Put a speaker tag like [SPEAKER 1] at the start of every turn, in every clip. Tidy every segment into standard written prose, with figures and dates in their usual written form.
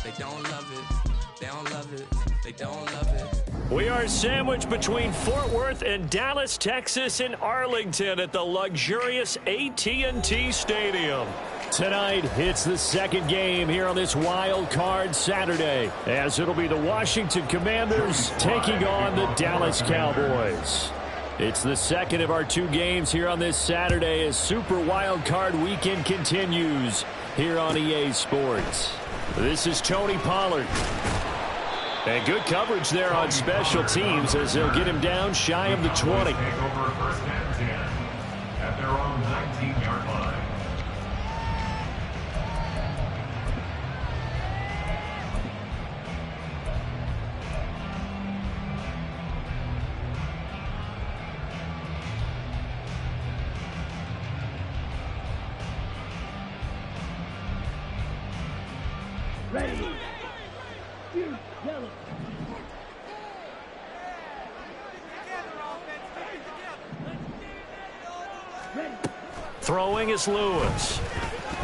[SPEAKER 1] They don't love it. They don't love it. They don't love it.
[SPEAKER 2] We are sandwiched between Fort Worth and Dallas, Texas, and Arlington at the luxurious AT&T Stadium. Tonight, it's the second game here on this wild card Saturday, as it'll be the Washington Commanders taking on the Dallas Cowboys. It's the second of our two games here on this Saturday as Super Wild Card Weekend continues here on EA Sports. This is Tony Pollard. And good coverage there on special teams as they'll get him down shy of the 20.
[SPEAKER 3] Take over first and 10 at their own 19-yard line.
[SPEAKER 4] Ready. Yellow.
[SPEAKER 2] Throwing is Lewis.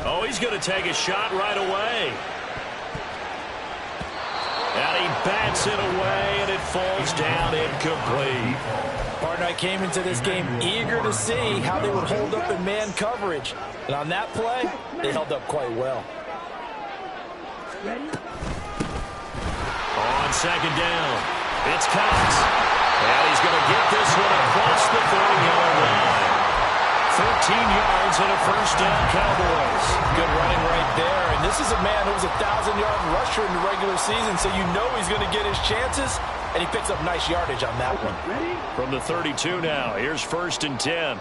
[SPEAKER 2] Oh, he's going to take a shot right away. And he bats it away, and it falls down incomplete.
[SPEAKER 5] Partner, I came into this game eager to see how they would hold up in man coverage. And on that play, they held up quite well.
[SPEAKER 4] Ready.
[SPEAKER 2] On second down, it's Cox. And he's going to get this one across the 40-yard line. 14 yards and a first down, Cowboys.
[SPEAKER 5] Good running right there. And this is a man who was a 1,000-yard rusher in the regular season, so you know he's going to get his chances, and he picks up nice yardage on that one.
[SPEAKER 2] From the 32 now, here's first and 10.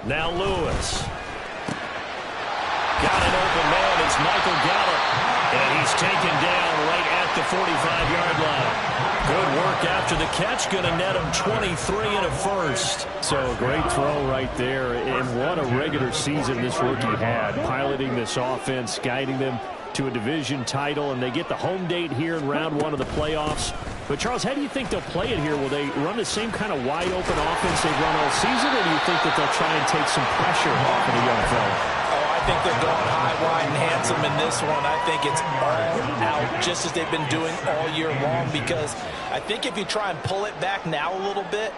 [SPEAKER 2] Now Lewis. Got an open man. It's Michael Gallup. And he's taken down right at the 45-yard line. Good work after the catch. Going to net him 23 and a first.
[SPEAKER 6] So a great throw right there. And what a regular season this rookie had. Piloting this offense, guiding them to a division title. And they get the home date here in round one of the playoffs. But, Charles, how do you think they'll play it here? Will they run the same kind of wide-open offense they've run all season? Or do you think that they'll try and take some pressure off of the young fella?
[SPEAKER 5] I think they're going high, wide, and handsome in this one. I think it's all out, just as they've been doing all year long, because I think if you try and pull it back now a little bit,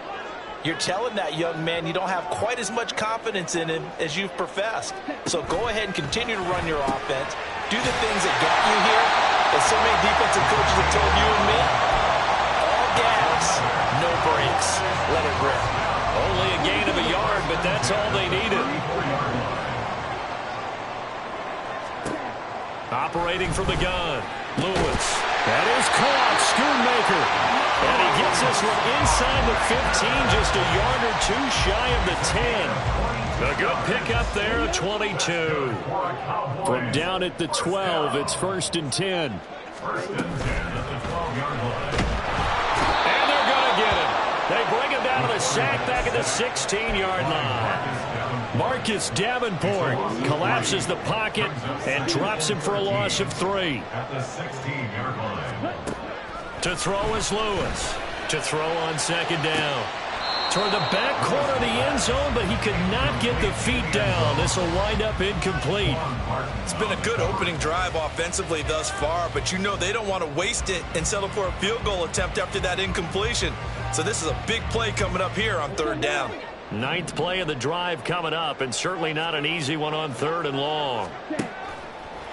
[SPEAKER 5] you're telling that young man you don't have quite as much confidence in him as you've professed. So go ahead and continue to run your offense. Do the things that got you here. As so many defensive coaches have told you and me, all gas, no brakes. Let it rip.
[SPEAKER 2] Only a gain of a yard, but that's all they needed. Operating from the gun, Lewis. That is caught, Schoonmaker. And he gets this one inside the 15, just a yard or two shy of the 10. A good pickup there, a 22.
[SPEAKER 6] From down at the 12, it's first and 10.
[SPEAKER 3] First and 10 at the 12-yard line.
[SPEAKER 2] And they're going to get him. They bring him down to the sack back at the 16-yard line. Marcus Davenport collapses the pocket and drops him for a loss of 3.
[SPEAKER 3] At the 16-yard line.
[SPEAKER 2] To throw is Lewis. To throw on second down. Toward the back corner of the end zone, but he could not get the feet down. This will wind up incomplete.
[SPEAKER 7] It's been a good opening drive offensively thus far, but you know they don't want to waste it and settle for a field goal attempt after that incompletion. So this is a big play coming up here on third down.
[SPEAKER 2] Ninth play of the drive coming up, and certainly not an easy one on third and long.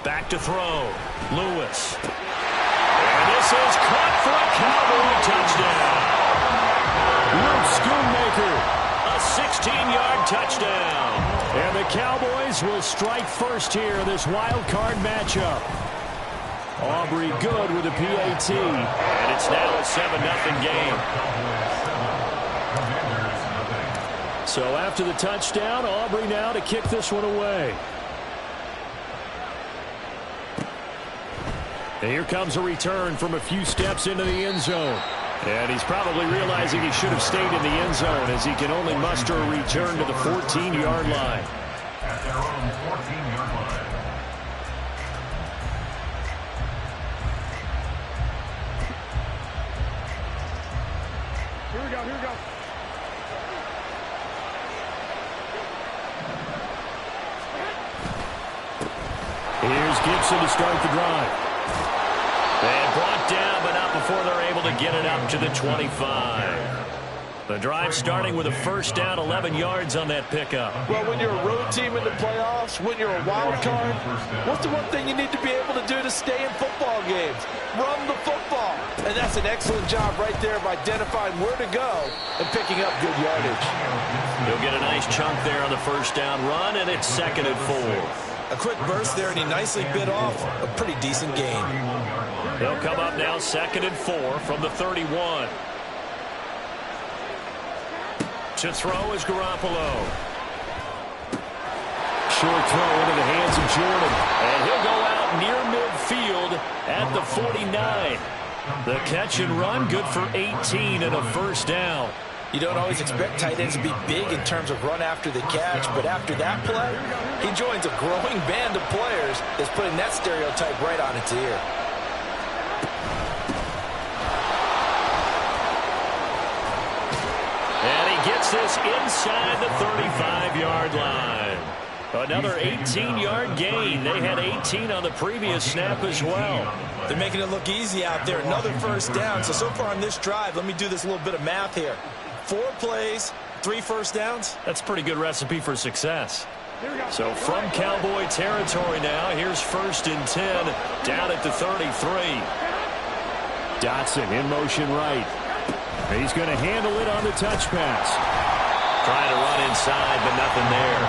[SPEAKER 2] Back to throw. Lewis. And this is caught for a Cowboy touchdown. Luke Schoonmaker, a 16-yard touchdown. And the Cowboys will strike first here in this wild card matchup. Aubrey good with a PAT. And it's now a 7-0 game.
[SPEAKER 6] So after the touchdown, Aubrey now to kick this one away. And here comes a return from a few steps into the end zone. And he's probably realizing he should have stayed in the end zone as he can only muster a return to the 14-yard line.
[SPEAKER 3] At their own 14-yard line.
[SPEAKER 4] Here we go, here we go.
[SPEAKER 6] Here's Gibson to start the drive. And brought down, but not before they're able to get it up to the 25. The drive starting with a first down, 11 yards on that pickup.
[SPEAKER 5] Well, when you're a road team in the playoffs, when you're a wild card, what's the one thing you need to be able to do to stay in football games? Run the football. And that's an excellent job right there of identifying where to go and picking up good yardage.
[SPEAKER 2] He'll get a nice chunk there on the first down run, and it's 2nd and 4.
[SPEAKER 7] A quick burst there, and he nicely bit off a pretty decent gain.
[SPEAKER 2] They'll come up now 2nd and 4 from the 31. To throw is Garoppolo.
[SPEAKER 6] Short throw into the hands of Jordan.
[SPEAKER 2] And he'll go out near midfield at the 49. The catch and run, good for 18 and a first down.
[SPEAKER 5] You don't always expect tight ends to be big in terms of run after the catch, but after that play, he joins a growing band of players that's putting that stereotype right on its ear.
[SPEAKER 2] Gets this inside the 35-yard line. Another 18-yard gain. They had 18 on the previous snap as well.
[SPEAKER 7] They're making it look easy out there. Another first down. So far on this drive, let me do this little bit of math here. 4 plays, 3 first downs.
[SPEAKER 2] That's a pretty good recipe for success. So from Cowboy territory now, here's 1st and 10 down at the 33.
[SPEAKER 6] Dotson in motion right. He's going to handle it on the touch pass.
[SPEAKER 2] Trying to run inside, but nothing there.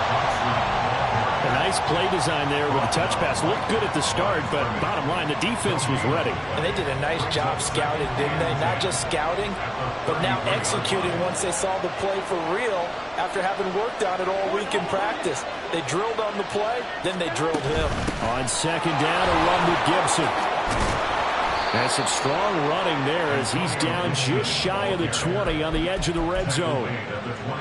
[SPEAKER 6] A nice play design there with the touch pass. Looked good at the start, but bottom line, the defense was ready.
[SPEAKER 5] And they did a nice job scouting, didn't they? Not just scouting, but now executing once they saw the play for real after having worked on it all week in practice. They drilled on the play, then they drilled him.
[SPEAKER 6] On 2nd down, a run with Gibson. That's some strong running there as he's down just shy of the 20 on the edge of the red zone.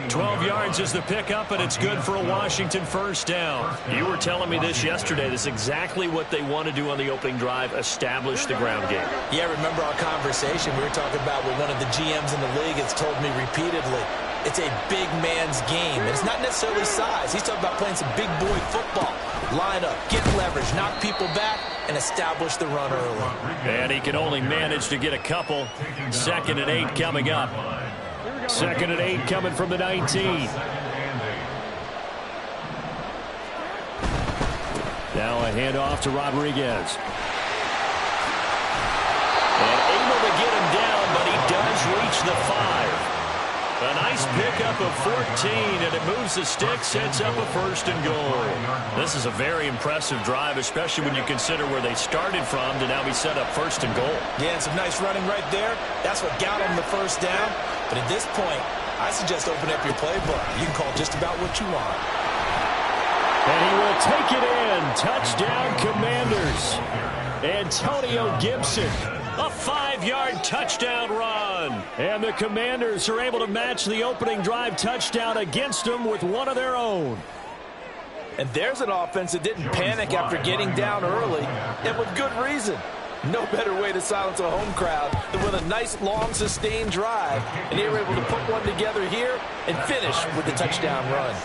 [SPEAKER 2] 12 yards is the pickup, and it's good for a Washington first down. You were telling me this yesterday. This is exactly what they want to do on the opening drive, establish the ground game.
[SPEAKER 7] Yeah, remember our conversation we were talking about with one of the GMs in the league has told me repeatedly. It's a big man's game, and it's not necessarily size. He's talking about playing some big boy football. Line up, get leverage, knock people back, and establish the run early.
[SPEAKER 2] And he can only manage to get a couple. 2nd and 8 coming up.
[SPEAKER 6] 2nd and 8 coming from the 19. Now a handoff to Rodriguez.
[SPEAKER 2] And able to get him down, but he does reach the 5. A nice pickup of 14, and it moves the stick, sets up a 1st and goal. This is a very impressive drive, especially when you consider where they started from to now be set up 1st and goal.
[SPEAKER 7] Yeah, and some nice running right there. That's what got them the first down. But at this point, I suggest open up your playbook. You can call just about what you want.
[SPEAKER 6] And he will take it in. Touchdown, Commanders. Antonio Gibson.
[SPEAKER 2] A 5-yard touchdown run.
[SPEAKER 6] And the Commanders are able to match the opening drive touchdown against them with one of their own.
[SPEAKER 5] And there's an offense that didn't panic after getting down early, and with good reason. No better way to silence a home crowd than with a nice, long, sustained drive. And they were able to put one together here and finish with the touchdown run.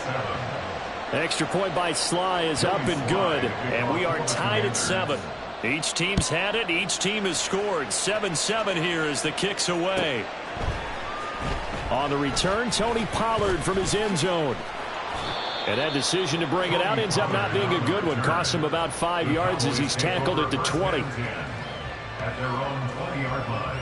[SPEAKER 6] Extra point by Sly is up and good, and we are tied at 7.
[SPEAKER 2] Each team's had it. Each team has scored. 7-7 here as the kick's away.
[SPEAKER 6] On the return, Tony Pollard from his end zone. And that decision to bring it out ends up not being a good one. Costs him about 5 yards as he's tackled at the 20.
[SPEAKER 3] At their own 20-yard line.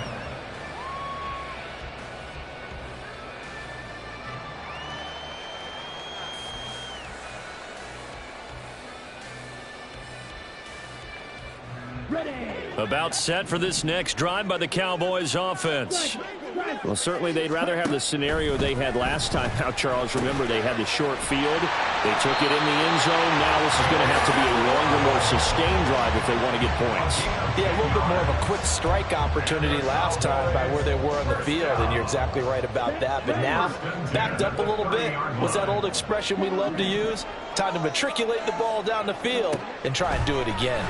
[SPEAKER 2] About set for this next drive by the Cowboys offense.
[SPEAKER 6] Well, certainly they'd rather have the scenario they had last time out, Charles. Remember, they had the short field. They took it in the end zone. Now this is going to have to be a longer, more sustained drive if they want to get points.
[SPEAKER 5] Yeah, a little bit more of a quick strike opportunity last time by where they were on the field, and you're exactly right about that. But now, backed up a little bit. What's that old expression we love to use? Time to matriculate the ball down the field and try and do it again.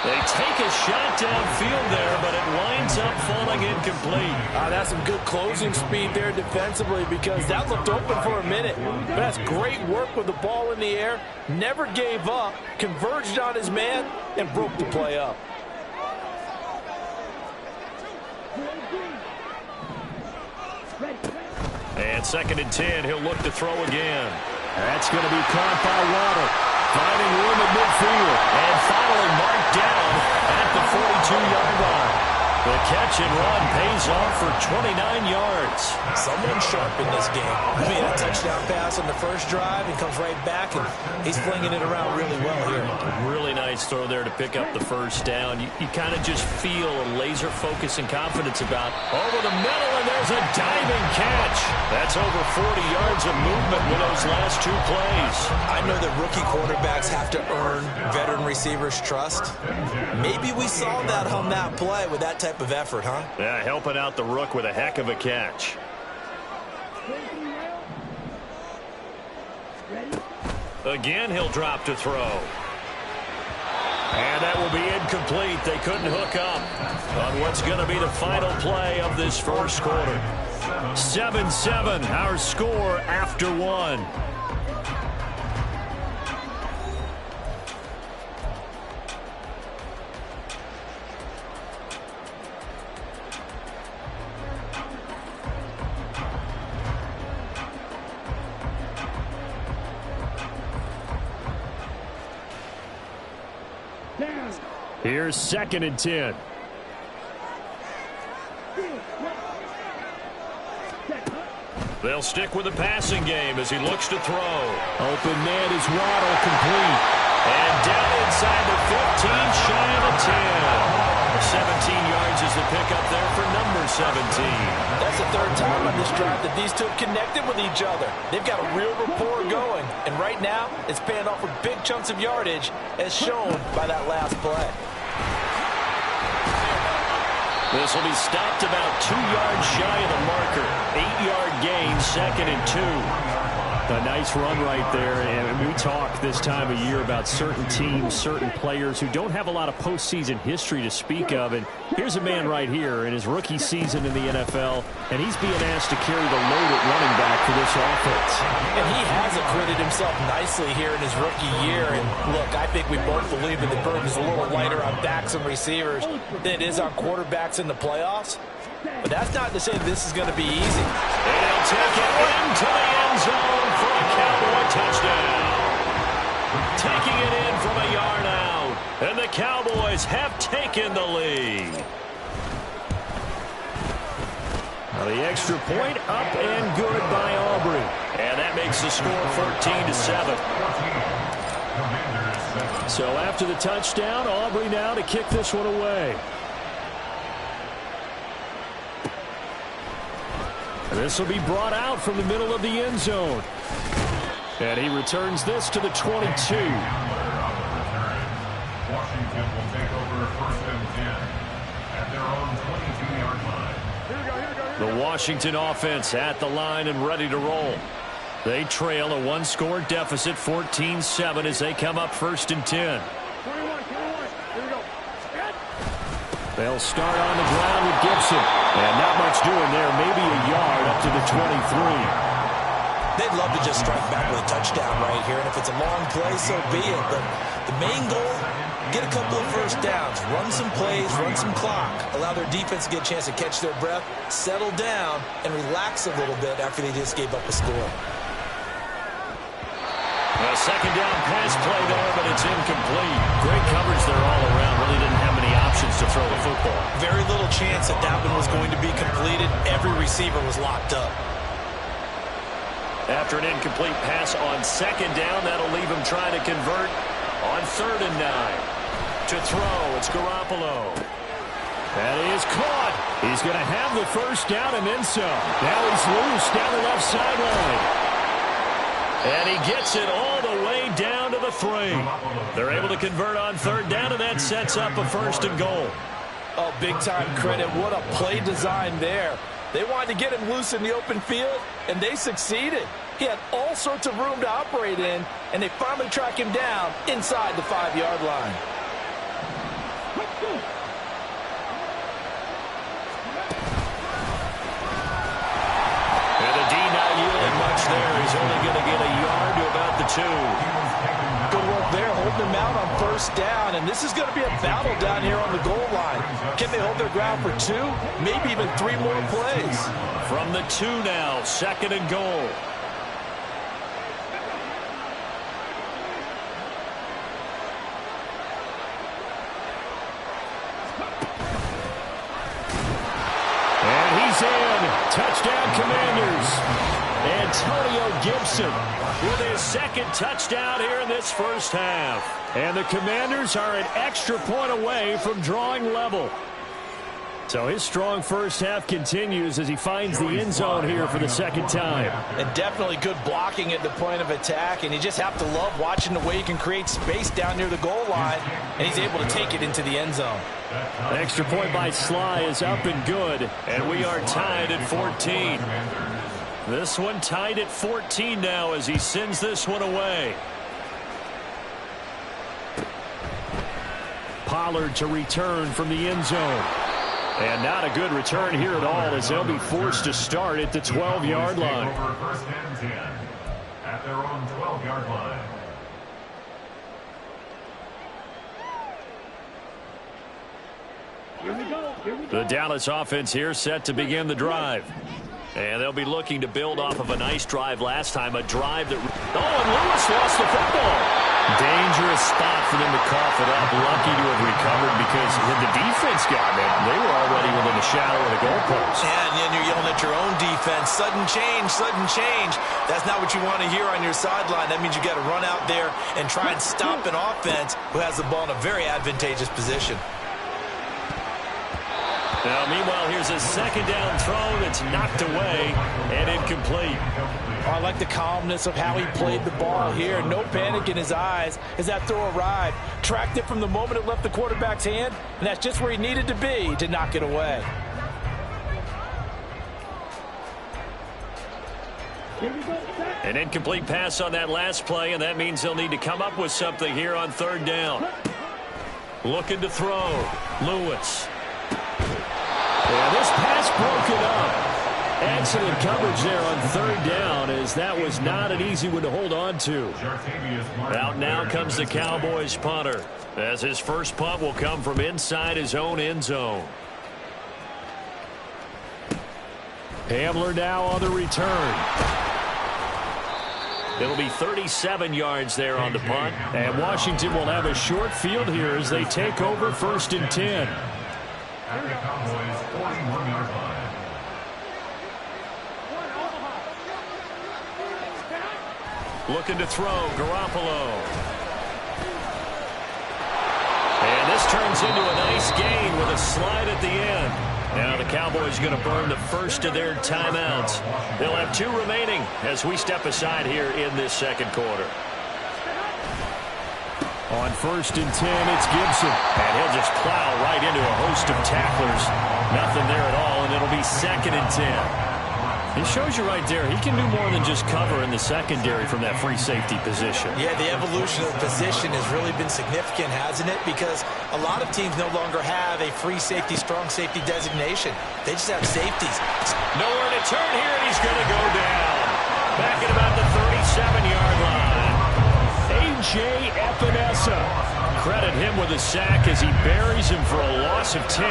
[SPEAKER 2] They take a shot downfield there, but it winds up falling incomplete.
[SPEAKER 7] That's some good closing speed there defensively because that looked open for a minute. But that's great work with the ball in the air. Never gave up, converged on his man, and broke the play up.
[SPEAKER 2] And 2nd and 10, he'll look to throw again. That's going to be caught by Waddle. Finding room at midfield. And finally marked down at the 42-yard line. The catch and run pays off for 29 yards.
[SPEAKER 7] Someone sharp in this game. He made a touchdown pass on the first drive and comes right back, and he's flinging it around really well here.
[SPEAKER 2] Really nice throw there to pick up the first down. You kind of just feel a laser focus and confidence about over the middle, and there's a diving catch. That's over 40 yards of movement with those last 2 plays.
[SPEAKER 7] I know that rookie quarterbacks have to earn veteran receivers' trust. Maybe we saw that on that play with that type of effort, huh?
[SPEAKER 2] Yeah, helping out the rook with a heck of a catch. Again, he'll drop to throw. And that will be incomplete. They couldn't hook up on what's going to be the final play of this first quarter. 7-7, our score after 1. Here's 2nd and 10. They'll stick with the passing game as he looks to throw. Open man is Waddle, complete. And down inside the 15, shy of the 10. 17 yards is the pickup there for number 17.
[SPEAKER 7] That's the 3rd time on this drive that these two have connected with each other. They've got a real rapport going. And right now, it's paying off with big chunks of yardage, as shown by that last play.
[SPEAKER 2] This will be stopped about 2 yards shy of the marker. 8-yard gain, 2nd and 2. A nice run right there, and we talk this time of year about certain teams, certain players who don't have a lot of postseason history to speak of, and here's a man right here in his rookie season in the NFL, and he's being asked to carry the load at running back for this offense.
[SPEAKER 7] And he has acquitted himself nicely here in his rookie year, and look, I think we both believe that the burden is a little lighter on backs and receivers than it is on quarterbacks in the playoffs. But that's not to say this is going to be easy.
[SPEAKER 2] And he'll take it into the end zone for a Cowboy touchdown. Taking it in from a yard out. And the Cowboys have taken the lead. Now the extra point up and good by Aubrey. And that makes the score 14-7. So after the touchdown, Aubrey now to kick this one away. This will be brought out from the middle of the end zone. And he returns this to the 22.
[SPEAKER 3] Washington will take over 1st and 10 at their own 22-yard line.
[SPEAKER 2] The Washington offense at the line and ready to roll. They trail a 1-score deficit, 14-7, as they come up 1st and 10. They'll start on the ground with Gibson. And not much doing there. Maybe a yard up to the 23.
[SPEAKER 7] They'd love to just strike back with a touchdown right here. And if it's a long play, so be it. But the main goal, get a couple of first downs. Run some plays, run some clock. Allow their defense to get a chance to catch their breath, settle down, and relax a little bit after they just gave up a score.
[SPEAKER 2] A 2nd down pass play there, but it's incomplete. Great coverage there all around. Really didn't have many options to throw the football.
[SPEAKER 7] Very little chance that one was going to be completed. Every receiver was locked up.
[SPEAKER 2] After an incomplete pass on 2nd down, that'll leave him trying to convert on 3rd and 9. To throw, it's Garoppolo. That is caught. He's going to have the first down and then some. Now he's loose down the left sideline. And he gets it all the way down to the 3. They're able to convert on 3rd down, and that sets up a 1st and goal.
[SPEAKER 7] Oh, big-time credit. What a play design there. They wanted to get him loose in the open field, and they succeeded. He had all sorts of room to operate in, and they finally track him down inside the 5-yard line.
[SPEAKER 2] And the D not yielding much there. He's only going to get a yard to about the 2.
[SPEAKER 5] Good work there, holding him out on first down. And this is going to be a battle down here on the goal line. Can they hold their ground for 2? Maybe even 3 more plays.
[SPEAKER 2] From the 2 now, 2nd and goal. And he's in. Touchdown, Commanders. Antonio Gibson with his 2nd touchdown here in this first half. And the Commanders are an extra point away from drawing level. So his strong first half continues as he finds the end zone here for the 2nd time.
[SPEAKER 5] And definitely good blocking at the point of attack. And you just have to love watching the way he can create space down near the goal line. And he's able to take it into the end zone.
[SPEAKER 2] An extra point by Sly is up and good. And we are tied at 14. This one tied at 14 now as he sends this one away. Pollard to return from the end zone. And not a good return here at all as they'll be forced to start at the 12-yard line.
[SPEAKER 3] First and 10 at their own 12-yard line.
[SPEAKER 4] Here we go. Here we go.
[SPEAKER 2] The Dallas offense here set to begin the drive. And they'll be looking to build off of a nice drive last time. A drive that... Oh, and Lewis lost the football. Dangerous spot for them to cough it up. Lucky to have recovered because had the defense gotten it, they were already within the shadow of the goalpost.
[SPEAKER 5] Yeah, and then you're yelling at your own defense. Sudden change, sudden change. That's not what you want to hear on your sideline. That means you got to run out there and try and stop an offense who has the ball in a very advantageous position.
[SPEAKER 2] Now, meanwhile, here's a 2nd down throw that's knocked away and incomplete.
[SPEAKER 5] Oh, I like the calmness of how he played the ball here. No panic in his eyes as that throw arrived. Tracked it from the moment it left the quarterback's hand, and that's just where he needed to be to knock it away.
[SPEAKER 2] An incomplete pass on that last play, and that means they'll need to come up with something here on 3rd down. Looking to throw. Lewis. Yeah, this pass broken up. Excellent coverage there on 3rd down as that was not an easy one to hold on to. Out now comes the Cowboys punter as his first punt will come from inside his own end zone. Hamler now on the return. It'll be 37 yards there on the punt. And Washington will have a short field here as they take over 1st and 10.
[SPEAKER 3] At the Cowboys' 41-yard line.
[SPEAKER 2] Looking to throw, Garoppolo. And this turns into a nice gain with a slide at the end. Now the Cowboys going to burn the first of their timeouts. They'll have 2 remaining as we step aside here in this 2nd quarter. On 1st and 10, it's Gibson. And he'll just plow right into a host of tacklers. Nothing there at all, and it'll be 2nd and 10. It shows you right there, he can do more than just cover in the secondary from that free safety position.
[SPEAKER 5] Yeah, the evolution of the position has really been significant, hasn't it? Because a lot of teams no longer have a free safety, strong safety designation. They just have safeties.
[SPEAKER 2] Nowhere to turn here, and he's going to go down. Back at about the 37-yard line. A.J. Epinesa. Credit him with a sack as he buries him for a loss of 10.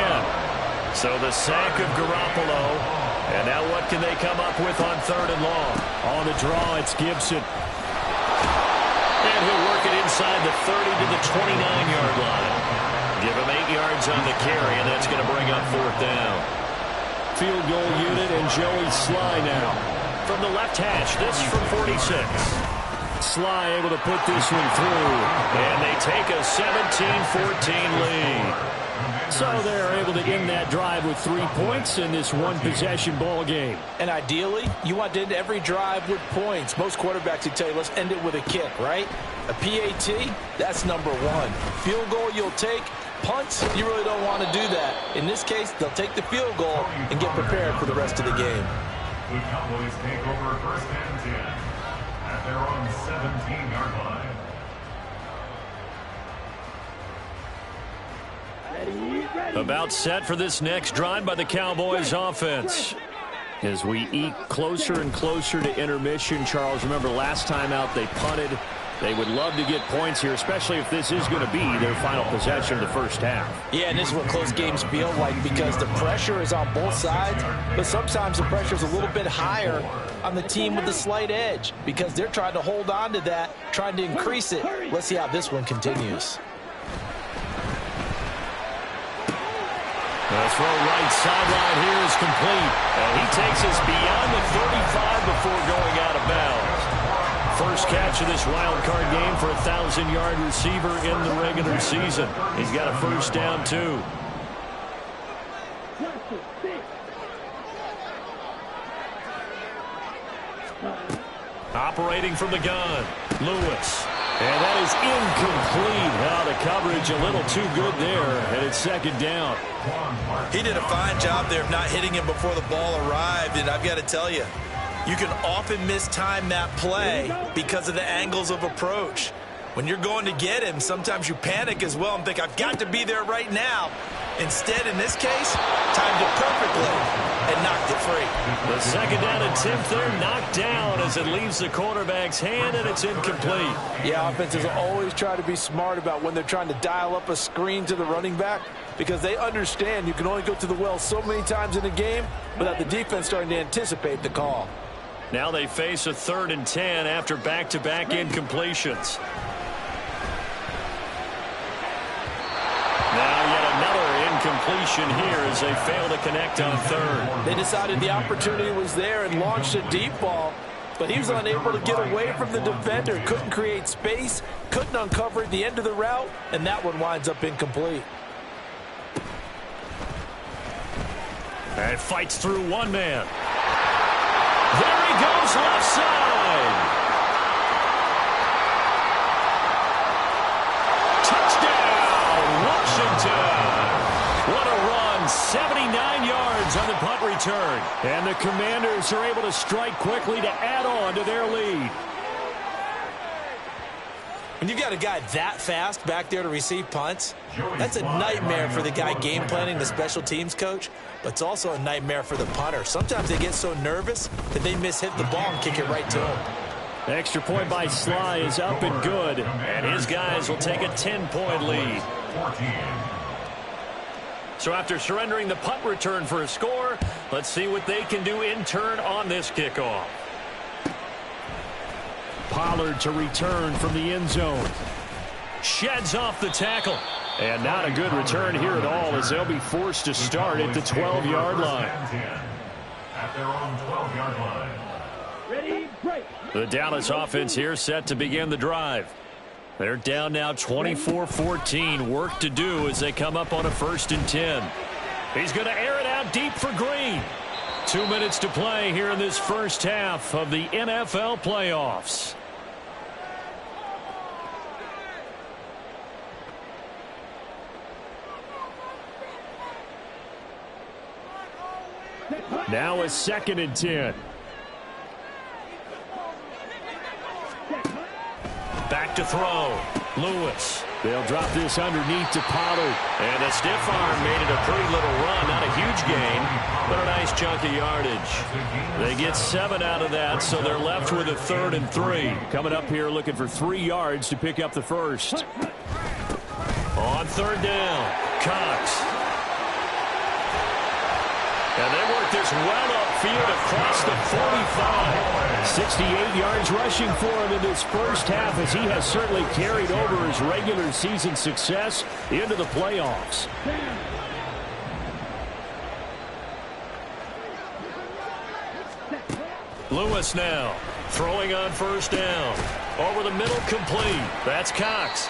[SPEAKER 2] So the sack of Garoppolo. And now what can they come up with on 3rd and long? On the draw, it's Gibson. And he'll work it inside the 30 to the 29-yard line. Give him 8 yards on the carry, and that's going to bring up 4th down. Field goal unit and Joey Sly now. From the left hash, this from 46. Sly able to put this one through. And they take a 17-14 lead. So they're able to end that drive with 3 points in this one-possession ball game.
[SPEAKER 5] And ideally, you want to end every drive with points. Most quarterbacks would tell you, let's end it with a kick, right? A PAT, that's number 1. Field goal you'll take. Punts, you really don't want to do that. In this case, they'll take the field goal and get prepared for the rest of the game.
[SPEAKER 3] The Cowboys take over 1st and 10 at their own 17-yard line.
[SPEAKER 2] About set for this next drive by the Cowboys offense. As we eke closer and closer to intermission, Charles, remember last time out they punted. They would love to get points here, especially if this is going to be their final possession of the first half.
[SPEAKER 7] Yeah, and this is what close games feel like because the pressure is on both sides, but sometimes the pressure is a little bit higher on the team with the slight edge because they're trying to hold on to that, trying to increase it. Let's see how this one continues.
[SPEAKER 2] The throw right sideline here is complete. And he takes us beyond the 35 before going out of bounds. First catch of this wild card game for a 1,000-yard receiver in the regular season. He's got a first down, too. Operating from the gun, Lewis. And that is incomplete. Now the coverage a little too good there, and it's second down.
[SPEAKER 5] He did a fine job there of not hitting him before the ball arrived, and I've got to tell you, you can often mistime that play because of the angles of approach. When you're going to get him, sometimes you panic as well and think, I've got to be there right now. Instead, in this case, timed it perfectly and knocked it free.
[SPEAKER 2] The second down attempt there knocked down as it leaves the quarterback's hand, and it's incomplete.
[SPEAKER 7] Yeah, offenses always try to be smart about when they're trying to dial up a screen to the running back because they understand you can only go to the well so many times in a game without the defense starting to anticipate the call.
[SPEAKER 2] Now they face a 3rd and 10 after back-to-back incompletions. Now yet another incompletion here as they fail to connect on 3rd.
[SPEAKER 7] They decided the opportunity was there and launched a deep ball, but he was unable to get away from the defender, couldn't create space, couldn't uncover the end of the route, and that one winds up incomplete.
[SPEAKER 2] And fights through one man. There he goes left side. Touchdown, Washington. What a run. 79 yards on the punt return. And the Commanders are able to strike quickly to add on to their lead.
[SPEAKER 7] When you've got a guy that fast back there to receive punts, that's a nightmare for the guy game planning, the special teams coach, but it's also a nightmare for the punter. Sometimes they get so nervous that they mishit the ball and kick it right to him.
[SPEAKER 2] The extra point by Sly is up and good, and his guys will take a 10-point lead. So after surrendering the punt return for a score, let's see what they can do in turn on this kickoff. Pollard to return from the end zone. Sheds off the tackle. And not a good return here at all as they'll be forced to start at the 12-yard line.
[SPEAKER 3] At their own 12-yard line.
[SPEAKER 4] Ready, break.
[SPEAKER 2] The Dallas offense here set to begin the drive. They're down now 24-14. Work to do as they come up on a 1st and 10. He's going to air it out deep for Green. 2 minutes to play here in this first half of the NFL playoffs. Now a 2nd and 10. Back to throw. Lewis. They'll drop this underneath to Pollard. And a stiff arm made it a pretty little run. Not a huge gain, but a nice chunk of yardage. They get 7 out of that, so they're left with a 3rd and 3. Coming up here looking for 3 yards to pick up the first. On 3rd down, Cox. And they work this well upfield across the 45. 68 yards rushing for him in this first half as he has certainly carried over his regular season success into the playoffs. Lewis now throwing on 1st down. Over the middle, complete. That's Cox.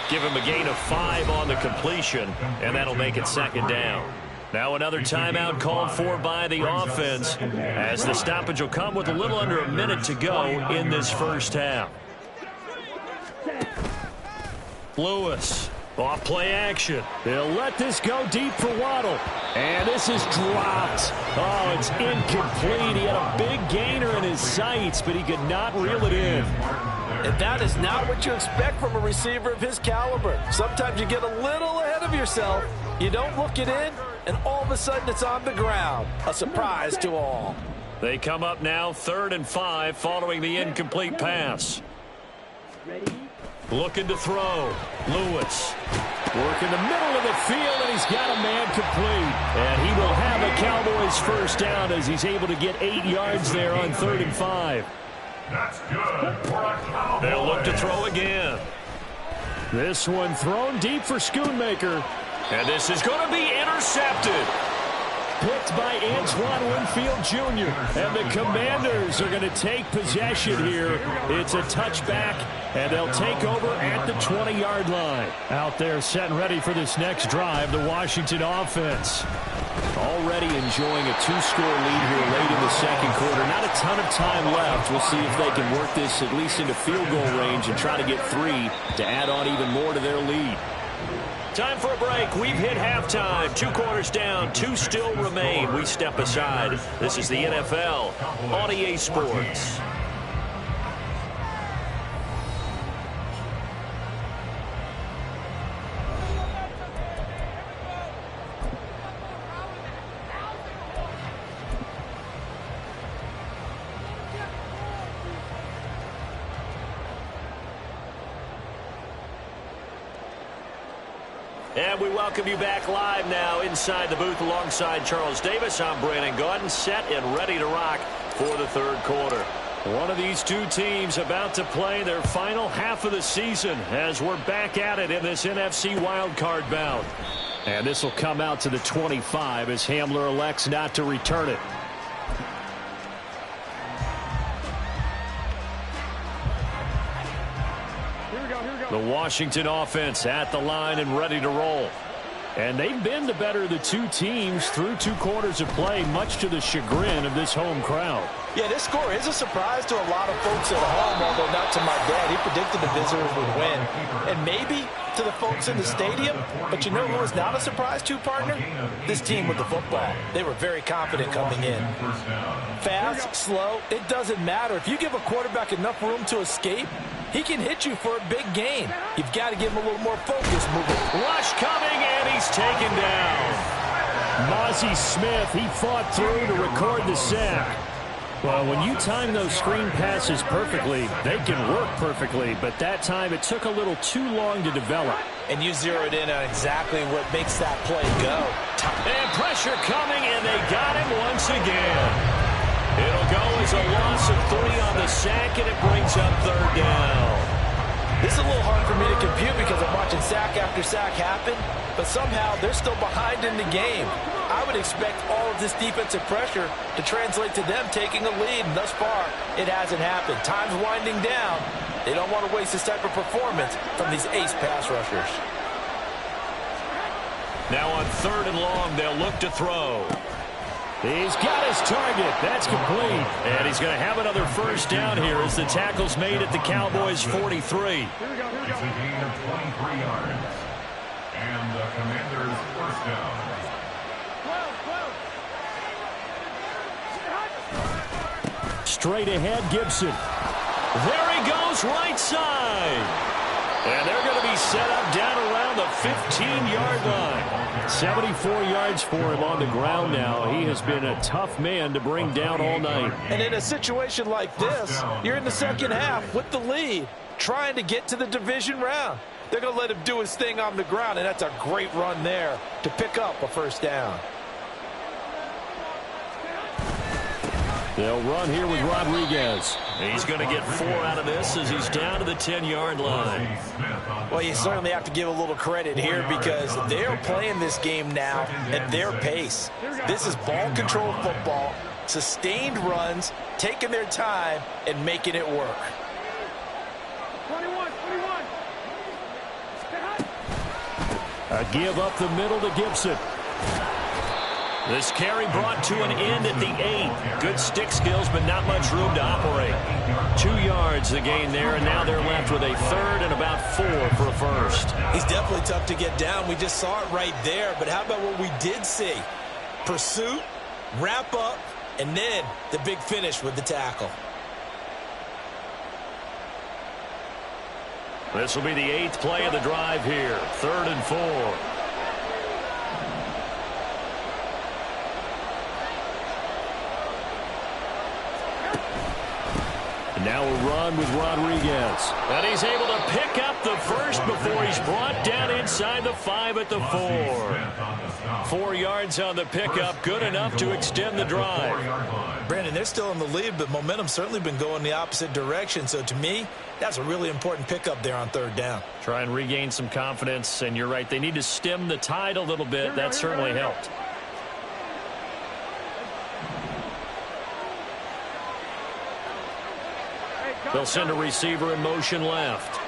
[SPEAKER 2] Give him a gain of 5 on the completion, and that'll make it 2nd down. Now another timeout called for by the offense as the stoppage will come with a little under a minute to go in this first half. Lewis, off play action. They'll let this go deep for Waddle. And this is dropped. Oh, it's incomplete. He had a big gainer in his sights, but he could not reel it in.
[SPEAKER 7] And that is not what you expect from a receiver of his caliber. Sometimes you get a little ahead of yourself, You don't look it in, and all of a sudden it's on the ground. A surprise to all.
[SPEAKER 2] They come up now 3rd and 5 following the incomplete pass. Looking to throw. Lewis. Working the middle of the field, and he's got a man complete. And he will have a Cowboys first down as he's able to get 8 yards there on 3rd and 5.
[SPEAKER 3] That's good for a Cowboy.
[SPEAKER 2] They'll look to throw again. This one thrown deep for Schoonmaker. And this is going to be intercepted. Picked by Antoine Winfield Jr. And the Commanders are going to take possession here. It's a touchback, and they'll take over at the 20-yard line. Out there set and ready for this next drive, the Washington offense. Already enjoying a 2-score lead here late in the second quarter. Not a ton of time left. We'll see if they can work this at least into field goal range and try to get 3 to add on even more to their lead. Time for a break. We've hit halftime. 2 quarters down. 2 still remain. We step aside. This is the NFL on EA Sports. And we welcome you back live now inside the booth alongside Charles Davis. I'm Brandon Gaudin, set and ready to rock for the 3rd quarter. One of these 2 teams about to play their final half of the season as we're back at it in this NFC wildcard bout. And this will come out to the 25 as Hamler elects not to return it. The Washington offense at the line and ready to roll. And they've been the better of the 2 teams through 2 quarters of play, much to the chagrin of this home crowd.
[SPEAKER 7] Yeah, this score is a surprise to a lot of folks at home, although not to my dad. He predicted the visitors would win. And maybe to the folks in the stadium. But you know who was not a surprise to, partner? This team with the football. They were very confident coming in. Fast, slow, it doesn't matter. If you give a quarterback enough room to escape, he can hit you for a big gain. You've got to give him a little more focus moving.
[SPEAKER 2] Rush coming, and he's taken down. Mozzie Smith, he fought through to record the sack. Well, when you time those screen passes perfectly, they can work perfectly. But that time, it took a little too long to develop.
[SPEAKER 7] And you zeroed in on exactly what makes that play go.
[SPEAKER 2] And pressure coming, and they got him once again. It'll go as a loss of 3 on the sack, and it brings up 3rd down.
[SPEAKER 7] This is a little hard for me to compute because I'm watching sack after sack happen, but somehow they're still behind in the game. I would expect all of this defensive pressure to translate to them taking a lead, and thus far, it hasn't happened. Time's winding down. They don't want to waste this type of performance from these ace pass rushers.
[SPEAKER 2] Now on 3rd and long, they'll look to throw. He's got his target. That's complete. And he's going to have another first down here as the tackle's made at the Cowboys' 43.
[SPEAKER 3] It's a gain of 23 yards. And the Commanders' first down.
[SPEAKER 2] Straight ahead, Gibson. There he goes, right side. And they're going to be set up down around the 15-yard line. 74 yards for him on the ground now. He has been a tough man to bring down all night.
[SPEAKER 7] And in a situation like this, you're in the second half with the lead, trying to get to the division round. They're going to let him do his thing on the ground, and that's a great run there to pick up a first down.
[SPEAKER 2] They'll run here with Rodriguez. He's going to get 4 out of this as he's down to the 10-yard line.
[SPEAKER 7] Well, you certainly have to give a little credit here because they're playing this game now at their pace. This is ball control football, sustained runs, taking their time, and making it work.
[SPEAKER 4] 21.
[SPEAKER 2] A give up the middle to Gibson. This carry brought to an end at the 8. Good stick skills, but not much room to operate. 2 yards the gain there, and now they're left with a 3rd and about 4 for a first.
[SPEAKER 7] He's definitely tough to get down. We just saw it right there. But how about what we did see? Pursuit, wrap up, and then the big finish with the tackle.
[SPEAKER 2] This will be the 8th play of the drive here. 3rd and 4.
[SPEAKER 6] a run with Rodriguez.
[SPEAKER 2] And he's able to pick up the first before he's brought down inside the 5 at the 4. 4 yards on the pickup, good enough to extend the drive.
[SPEAKER 7] Brandon, they're still in the lead, but momentum's certainly been going the opposite direction. So to me, that's a really important pickup there on 3rd down.
[SPEAKER 2] Try and regain some confidence, and you're right, they need to stem the tide a little bit. That certainly helped. They'll send a receiver in motion left.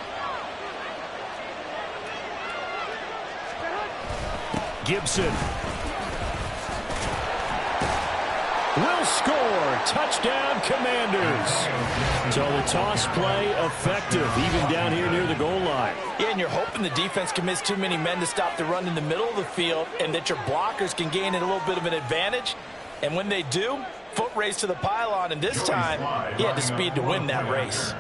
[SPEAKER 2] Gibson will score. Touchdown, Commanders. So the toss play effective, even down here near the goal line.
[SPEAKER 5] Yeah, and you're hoping the defense commits too many men to stop the run in the middle of the field and that your blockers can gain a little bit of an advantage. And when they do, foot race to the pylon, and this time he had the speed to win that race.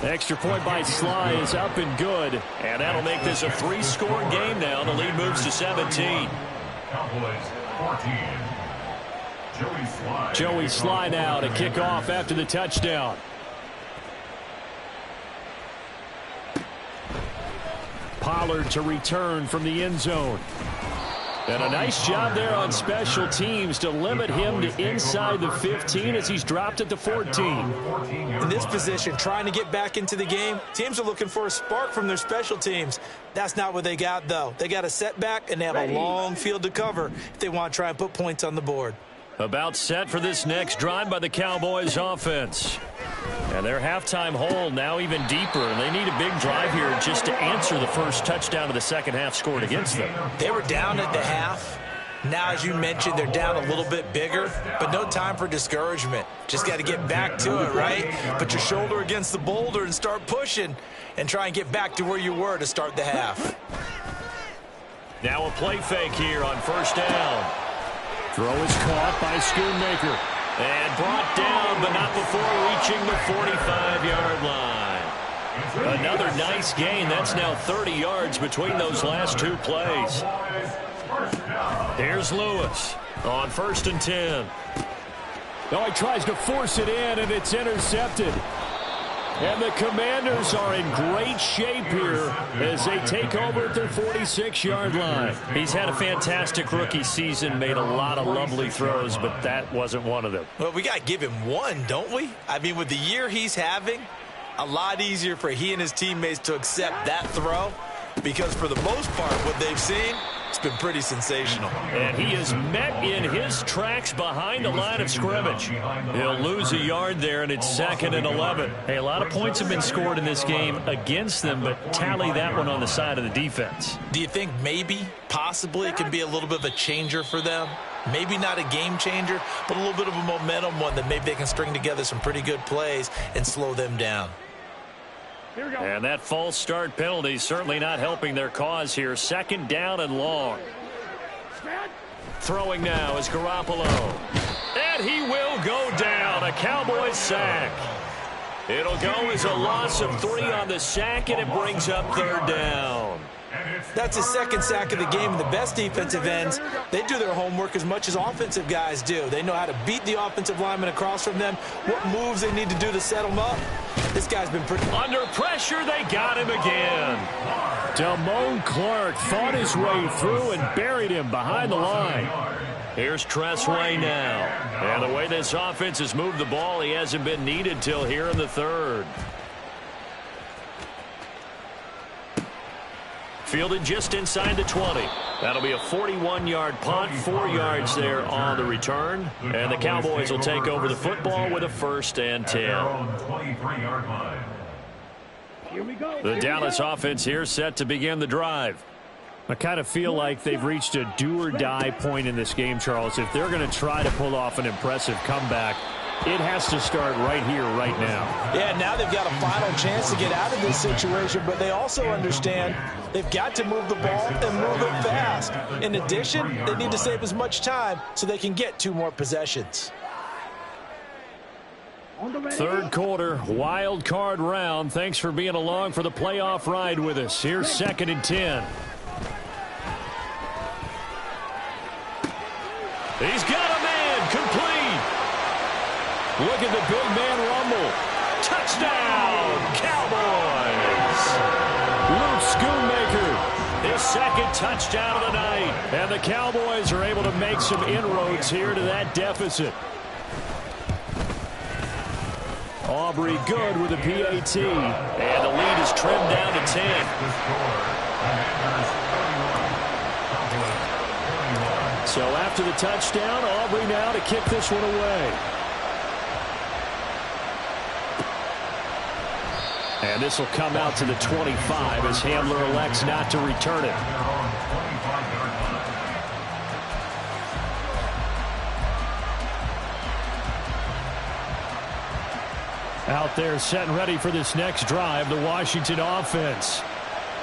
[SPEAKER 2] Extra point by Sly is up and good, and that'll make this a 3-score game now. The lead moves to 17.
[SPEAKER 3] Cowboys 14.
[SPEAKER 2] Joey Sly now to kick off after the touchdown. Pollard to return from the end zone. And a nice job there on special teams to limit him to inside the 15 as he's dropped at the 14.
[SPEAKER 7] In this position, trying to get back into the game, teams are looking for a spark from their special teams. That's not what they got, though. They got a setback, and they have a long field to cover if they want to try and put points on the board.
[SPEAKER 2] About set for this next drive by the Cowboys offense. And their halftime hole now even deeper, and they need a big drive here just to answer the first touchdown of the second half scored against them.
[SPEAKER 7] They were down at the half. Now, as you mentioned, they're down a little bit bigger, but no time for discouragement. Just got to get back to it, right? Put your shoulder against the boulder and start pushing and try and get back to where you were to start the half.
[SPEAKER 2] Now a play fake here on first down. Throw is caught by Schoonmaker. And brought down, but not before reaching the 45-yard line. Another nice gain. That's now 30 yards between those last 2 plays. Here's Lewis on 1st and 10.
[SPEAKER 6] Oh, he tries to force it in, and it's intercepted. And the Commanders are in great shape here as they take over at their 46-yard line.
[SPEAKER 2] He's had a fantastic rookie season, made a lot of lovely throws, but that wasn't one of them.
[SPEAKER 7] Well, we got to give him one, don't we? I mean, with the year he's having, a lot easier for he and his teammates to accept that throw because for the most part, what they've seen, it's been pretty sensational.
[SPEAKER 2] And he is met in his tracks behind the line of scrimmage. He'll lose a yard there, and it's 2nd and 11. Hey, a lot of points have been scored in this game against them, but tally that one on the side of the defense.
[SPEAKER 7] Do you think maybe, possibly, it can be a little bit of a changer for them? Maybe not a game changer, but a little bit of a momentum one that maybe they can string together some pretty good plays and slow them down.
[SPEAKER 2] And that false start penalty certainly not helping their cause here. 2nd down and long. Throwing now is Garoppolo. And he will go down. A Cowboys sack. It'll go as a loss of 3 on the sack, and it brings up 3rd down.
[SPEAKER 7] That's his 2nd sack of the game. And the best defensive ends, they do their homework as much as offensive guys do. They know how to beat the offensive lineman across from them, what moves they need to do to set them up. This guy's been pretty...
[SPEAKER 2] Under pressure, they got him again.
[SPEAKER 6] Damone Clark fought his way through and buried him behind the line.
[SPEAKER 2] Here's Tressway now. And the way this offense has moved the ball, he hasn't been needed till here in the 3rd. Fielded just inside the 20. That'll be a 41-yard punt, 4 yards there on the return. And the Cowboys will take over the football with a 1st and 10. The Dallas offense here set to begin the drive.
[SPEAKER 6] I kind of feel like they've reached a do-or-die point in this game, Charles. If they're going to try to pull off an impressive comeback, it has to start right here, right now.
[SPEAKER 7] Yeah, now they've got a final chance to get out of this situation, but they also understand they've got to move the ball and move it fast. In addition, they need to save as much time so they can get 2 more possessions.
[SPEAKER 6] 3rd quarter, wild card round. Thanks for being along for the playoff ride with us. Here's 2nd and 10.
[SPEAKER 2] He's got a man. making the big man rumble. Touchdown, Cowboys! Luke Schoonmaker, his second touchdown of the night. And the Cowboys are able to make some inroads here to that deficit. Aubrey good with a PAT. And the lead is trimmed down to 10. So after the touchdown, Aubrey now to kick this one away. And this will come out to the 25 as Hamler elects not to return it. Out there set and ready for this next drive, the Washington offense.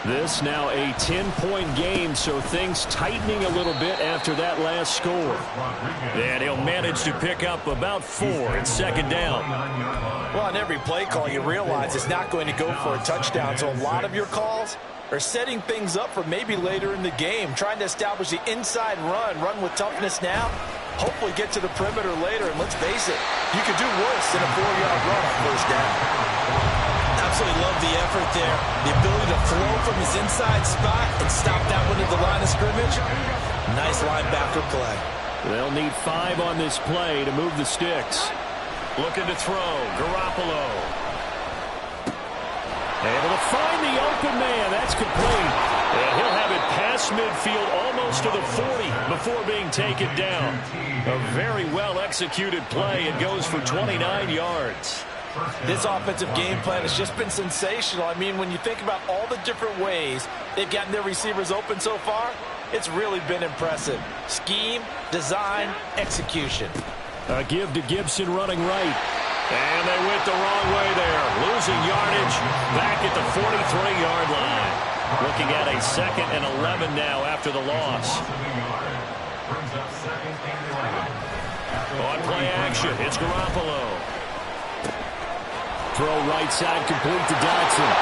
[SPEAKER 2] This now a 10-point game, so things tightening a little bit after that last score. And he'll manage to pick up about 4 in second down.
[SPEAKER 5] Well, on every play call, you realize it's not going to go for a touchdown, so a lot of your calls are setting things up for maybe later in the game, trying to establish the inside run with toughness now, hopefully get to the perimeter later, and let's face it, you could do worse than a 4-yard run on first down. Absolutely love the effort there. The ability to throw from his inside spot and stop that one at the line of scrimmage. Nice linebacker play.
[SPEAKER 2] They'll need 5 on this play to move the sticks. Looking to throw. Garoppolo. Able to find the open man. That's complete. And he'll have it past midfield almost to the 40 before being taken down. A very well-executed play. It goes for 29 yards.
[SPEAKER 5] This offensive game plan has just been sensational. I mean, when you think about all the different ways they've gotten their receivers open so far, it's really been impressive. Scheme, design, execution.
[SPEAKER 2] A give to Gibson running right. And they went the wrong way there. Losing yardage back at the 43-yard line. Looking at a 2nd and 11 now after the loss. On play action, it's Garoppolo. Throw right side complete to Dotson.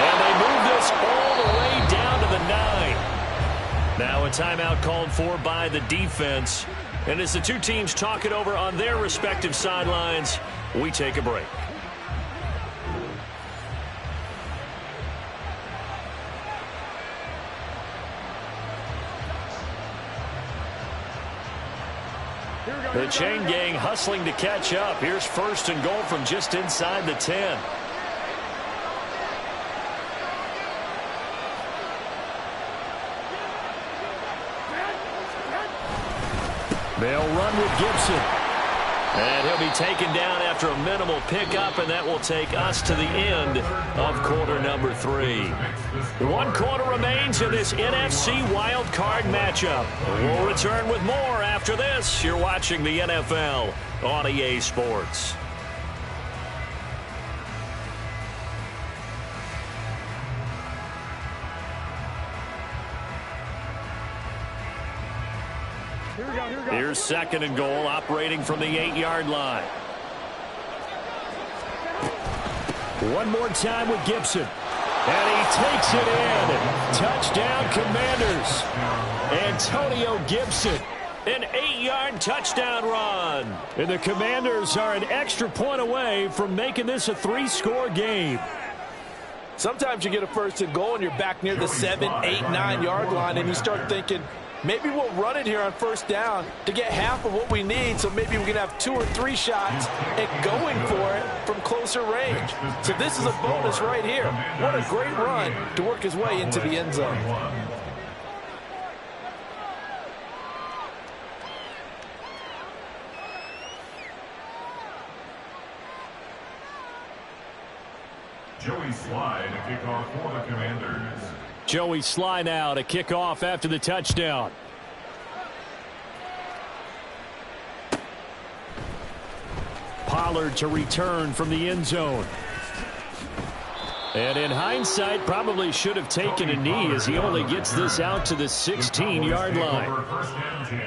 [SPEAKER 2] And they move this all the way down to the 9. Now a timeout called for by the defense. And as the two teams talk it over on their respective sidelines, we take a break. The chain gang hustling to catch up. Here's 1st and goal from just inside the 10. They'll run with Gibson. And he'll be taken down after a minimal pickup, and that will take us to the end of quarter number 3. 1 quarter remains in this NFC Wild Card matchup. We'll return with more after this. You're watching the NFL on EA Sports. Here's 2nd and goal, operating from the 8-yard line. One more time with Gibson. And he takes it in. Touchdown, Commanders. Antonio Gibson. An 8-yard touchdown run. And the Commanders are an extra point away from making this a 3-score game.
[SPEAKER 5] Sometimes you get a 1st and goal and you're back near the 7, 8, 9-yard line, and you start thinking, maybe we'll run it here on 1st down to get half of what we need, so maybe we can have 2 or 3 shots and going for it from closer range. So this is a bonus right here. What a great run to work his way into the end zone.
[SPEAKER 3] Joey Sly to kick off for the Commanders.
[SPEAKER 2] Joey Sly now to kick off after the touchdown. Pollard to return from the end zone. And in hindsight, probably should have taken a knee as he only gets this out to the 16-yard line.
[SPEAKER 3] First and 10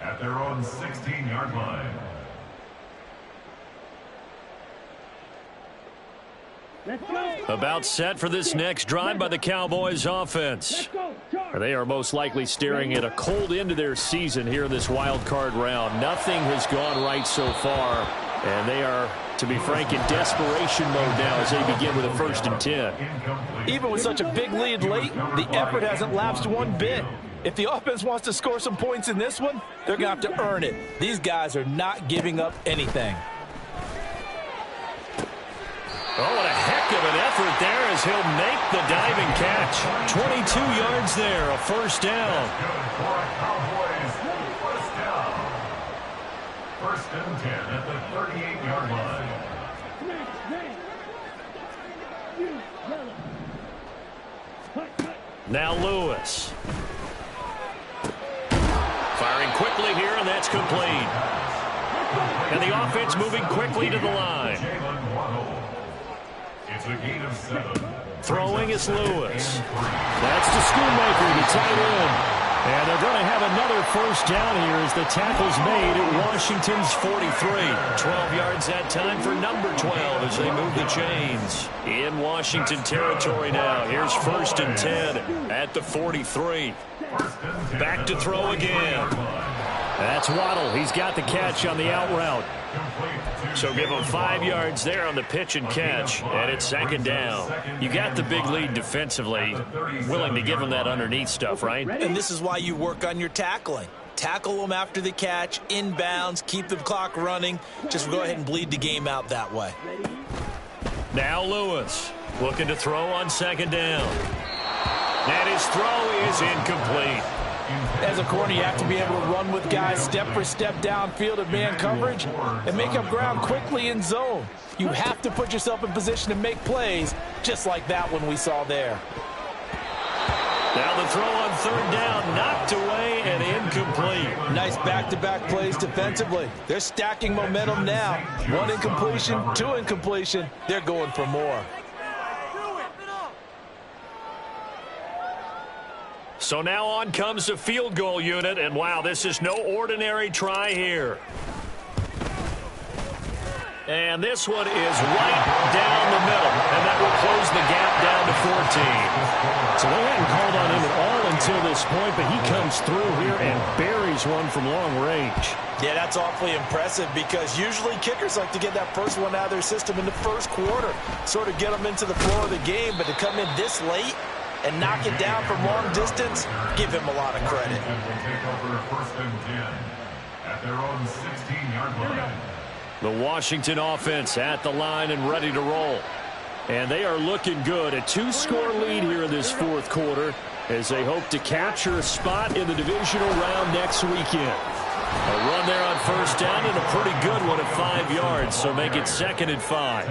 [SPEAKER 3] at their own 16-yard line.
[SPEAKER 2] About set for this next drive by the Cowboys offense. They are most likely staring at a cold end to their season here in this wild card round. Nothing has gone right so far
[SPEAKER 6] And they are, to be frank, in desperation mode now as they begin with a 1st and 10.
[SPEAKER 5] Even with such a big lead late, the effort hasn't lapsed one bit. If the offense wants to score some points in this one, they're going to have to earn it. These guys are not giving up anything.
[SPEAKER 2] Oh, what a heck of an effort there as he'll make the diving catch. 22 yards there, a 1st down.
[SPEAKER 3] First and 10 at the 38-yard line.
[SPEAKER 2] Now Lewis. Firing quickly here, and that's complete. And the offense moving quickly to the line.
[SPEAKER 3] It's a gain of 7.
[SPEAKER 2] Throwing is Lewis.
[SPEAKER 6] That's to Schoonmaker, the tight end. And they're going to have another 1st down here as the tackle's made at Washington's 43.
[SPEAKER 2] 12 yards that time for number 12 as they move the chains. In Washington territory now. Here's 1st and 10 at the 43. Back to throw again.
[SPEAKER 6] That's Waddle. He's got the catch on the out route.
[SPEAKER 2] So give him 5 yards there on the pitch and catch, and it's 2nd down. You got the big lead defensively, willing to give him that underneath stuff, right?
[SPEAKER 7] And this is why you work on your tackling. Tackle them after the catch, inbounds, keep the clock running. Just go ahead and bleed the game out that way.
[SPEAKER 2] Now Lewis looking to throw on 2nd down. And his throw is incomplete.
[SPEAKER 5] As a corner, you have to be able to run with guys step for step downfield of man coverage and make up ground quickly in zone. You have to put yourself in position to make plays, just like that one we saw there.
[SPEAKER 2] Now the throw on 3rd down, knocked away and incomplete.
[SPEAKER 5] Nice back-to-back plays defensively. They're stacking momentum now. 1 incompletion, 2 incompletion. They're going for more.
[SPEAKER 2] So now on comes the field goal unit, and wow, this is no ordinary try here. And this one is right down the middle, and that will close the gap down to 14.
[SPEAKER 6] So they hadn't called on him at all until this point, but he comes through here and buries one from long range.
[SPEAKER 5] Yeah, that's awfully impressive because usually kickers like to get that first one out of their system in the first quarter, sort of get them into the flow of the game, but to come in this late and knock it down from long distance, give him a lot of credit.
[SPEAKER 3] Take over 1st and 10 at their own 16-yard line.
[SPEAKER 6] The Washington offense at the line and ready to roll. And they are looking good. A 2-score lead here in this 4th quarter as they hope to capture a spot in the divisional round next weekend. A run there on 1st down and a pretty good one at 5 yards, so make it 2nd and 5.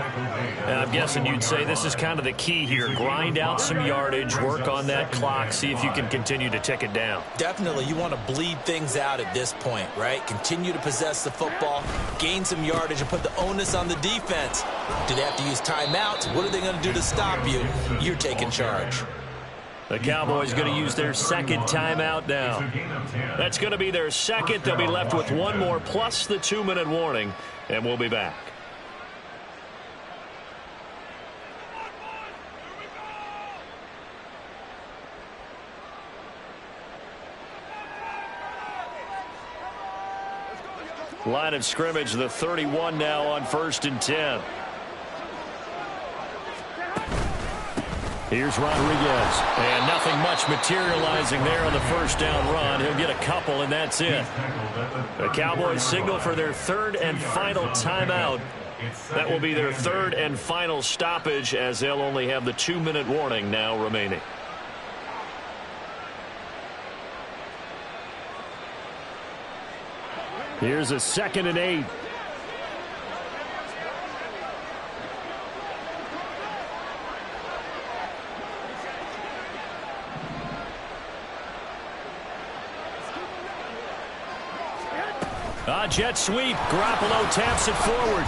[SPEAKER 2] And I'm guessing you'd say this is kind of the key here. Grind out some yardage, work on that clock, see if you can continue to tick it down.
[SPEAKER 7] Definitely, you want to bleed things out at this point, right? Continue to possess the football, gain some yardage, and put the onus on the defense. Do they have to use timeouts? What are they going to do to stop you? You're taking charge.
[SPEAKER 2] The Cowboys going to use their 2nd timeout now. That's going to be their 2nd. They'll be left with 1 more plus the 2-minute warning, and we'll be back. Line of scrimmage, the 31 now on 1st and 10.
[SPEAKER 6] Here's Rodriguez.
[SPEAKER 2] And nothing much materializing there on the 1st down run. He'll get a couple, and that's it. The Cowboys signal for their 3rd and final timeout. That will be their 3rd and final stoppage as they'll only have the 2-minute warning now remaining.
[SPEAKER 6] Here's a 2nd and 8.
[SPEAKER 2] Jet sweep. Garoppolo taps it forward.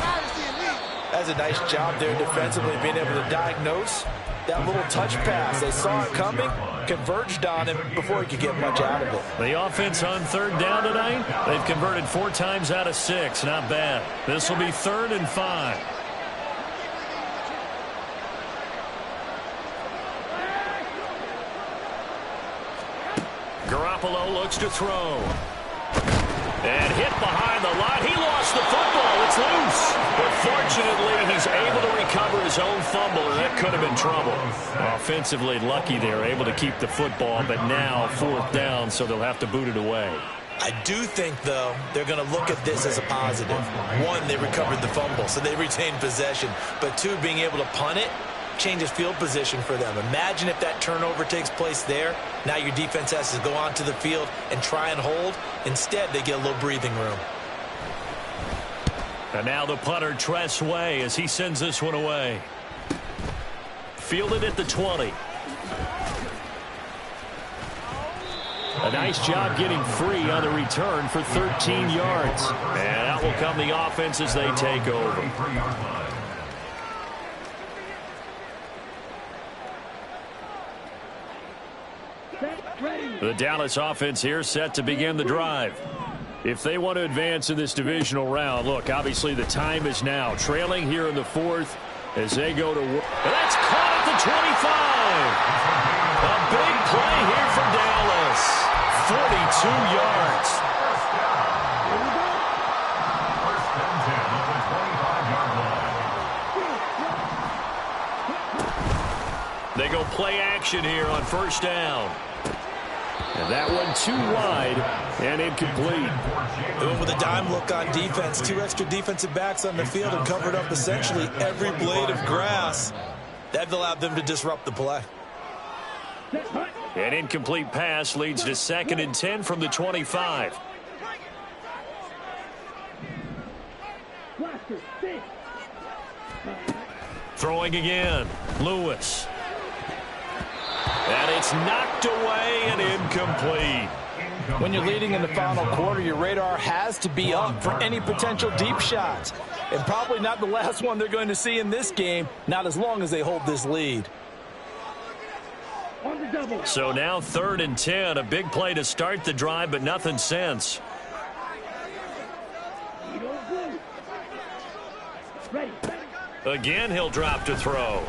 [SPEAKER 5] That's a nice job there defensively, being able to diagnose that little touch pass. They saw it coming, converged on him before he could get much out of it.
[SPEAKER 2] The offense on 3rd down tonight, they've converted 4 times out of 6. Not bad. This will be 3rd and 5. Garoppolo looks to throw. And hit behind the line. He lost the football. It's loose. But fortunately, he's able to recover his own fumble, and that could have been trouble. Offensively lucky there, able to keep the football, but now 4th down, so they'll have to boot it away.
[SPEAKER 7] I do think, though, they're going to look at this as a positive. One, they recovered the fumble, so they retained possession. But two, being able to punt it changes field position for them. Imagine if that turnover takes place there. Now your defense has to go onto the field and try and hold. Instead, they get a little breathing room.
[SPEAKER 2] And now the punter, Tress Way, as he sends this one away. Fielded at the 20. A nice job getting free on the return for 13 yards. And out will come the offense as they take over. The Dallas offense here set to begin the drive. If they want to advance in this divisional round, look, obviously the time is now. Trailing here in the 4th as they go to work. And that's caught at the 25. A big play here for Dallas. 42 yards. They go play action here on 1st down. And that one too wide and incomplete.
[SPEAKER 7] They went with a dime look on defense. 2 extra defensive backs on the field and covered up essentially every blade of grass. That allowed them to disrupt the play.
[SPEAKER 2] An incomplete pass leads to 2nd and 10 from the 25. Throwing again. Lewis. And it's knocked away and incomplete.
[SPEAKER 5] When you're leading in the final quarter, your radar has to be up for any potential deep shots. And probably not the last one they're going to see in this game, not as long as they hold this lead.
[SPEAKER 2] So now 3rd and 10, a big play to start the drive, but nothing since. Again, he'll drop to throw.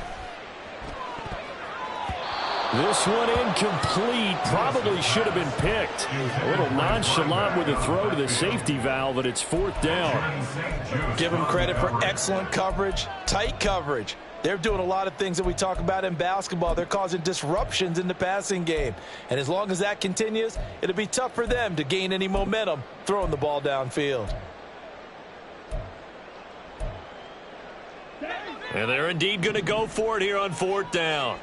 [SPEAKER 6] This one incomplete. Probably should have been picked. A little nonchalant with the throw to the safety valve, but it's 4th down.
[SPEAKER 5] Give them credit for excellent coverage, tight coverage. They're doing a lot of things that we talk about in basketball. They're causing disruptions in the passing game. And as long as that continues, it'll be tough for them to gain any momentum throwing the ball downfield.
[SPEAKER 2] And they're indeed going to go for it here on 4th down.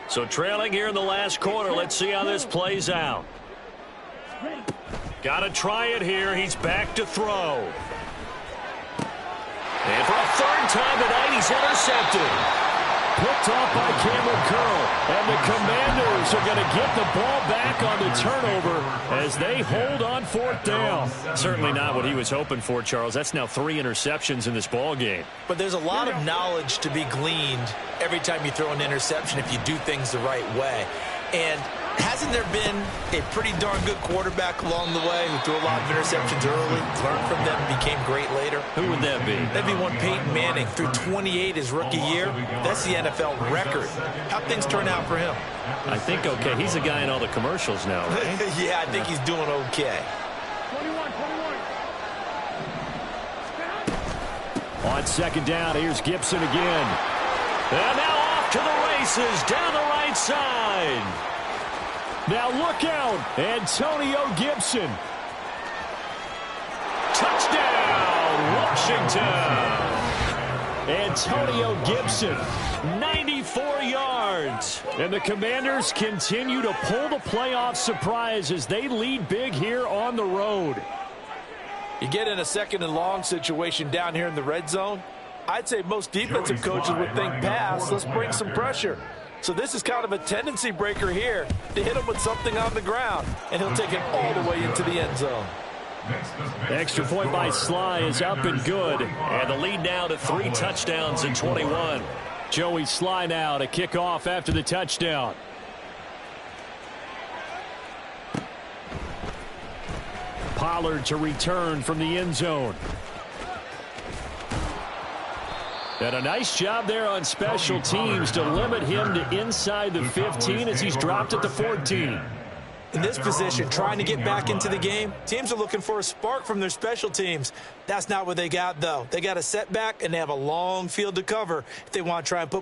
[SPEAKER 2] So trailing here in the last quarter. Let's see how this plays out. Got to try it here. He's back to throw. And for a 3rd time tonight, he's intercepted. Picked off by Cameron Curl. And the Commanders are going to get the ball back on the turnover as they hold on 4th down. Certainly not what he was hoping for, Charles. That's now 3 interceptions in this ball game.
[SPEAKER 7] But there's a lot of knowledge to be gleaned every time you throw an interception if you do things the right way. And hasn't there been a pretty darn good quarterback along the way who threw a lot of interceptions early, learned from them, and became great later?
[SPEAKER 2] Who would that be?
[SPEAKER 7] That'd be one Peyton Manning. Threw 28 his rookie year. That's the NFL record. How'd things turn out for him?
[SPEAKER 2] I think okay. He's a guy in all the commercials now, right?
[SPEAKER 7] Yeah, I think he's doing okay.
[SPEAKER 6] 21. On 2nd down, here's Gibson again.
[SPEAKER 2] And now off to the races down the right side.
[SPEAKER 6] Now look out, Antonio Gibson.
[SPEAKER 2] Touchdown, Washington.
[SPEAKER 6] Antonio Gibson.
[SPEAKER 2] 94 yards.
[SPEAKER 6] And the Commanders continue to pull the playoff surprise as they lead big here on the road.
[SPEAKER 5] You get in a 2nd and long situation down here in the red zone. I'd say most defensive coaches would think pass. Let's bring some pressure. So this is kind of a tendency breaker here to hit him with something on the ground. And he'll take it all the way into the end zone.
[SPEAKER 6] Extra point by Sly is up and good.
[SPEAKER 2] And the lead now to 3 touchdowns in 21.
[SPEAKER 6] Joey Sly now to kick off after the touchdown. Pollard to return from the end zone. And a nice job there on special teams to limit him to inside the 15 as he's dropped at the 14.
[SPEAKER 7] In this position, trying to get back into the game, teams are looking for a spark from their special teams. That's not what they got, though. They got a setback, and they have a long field to cover if they want to try and put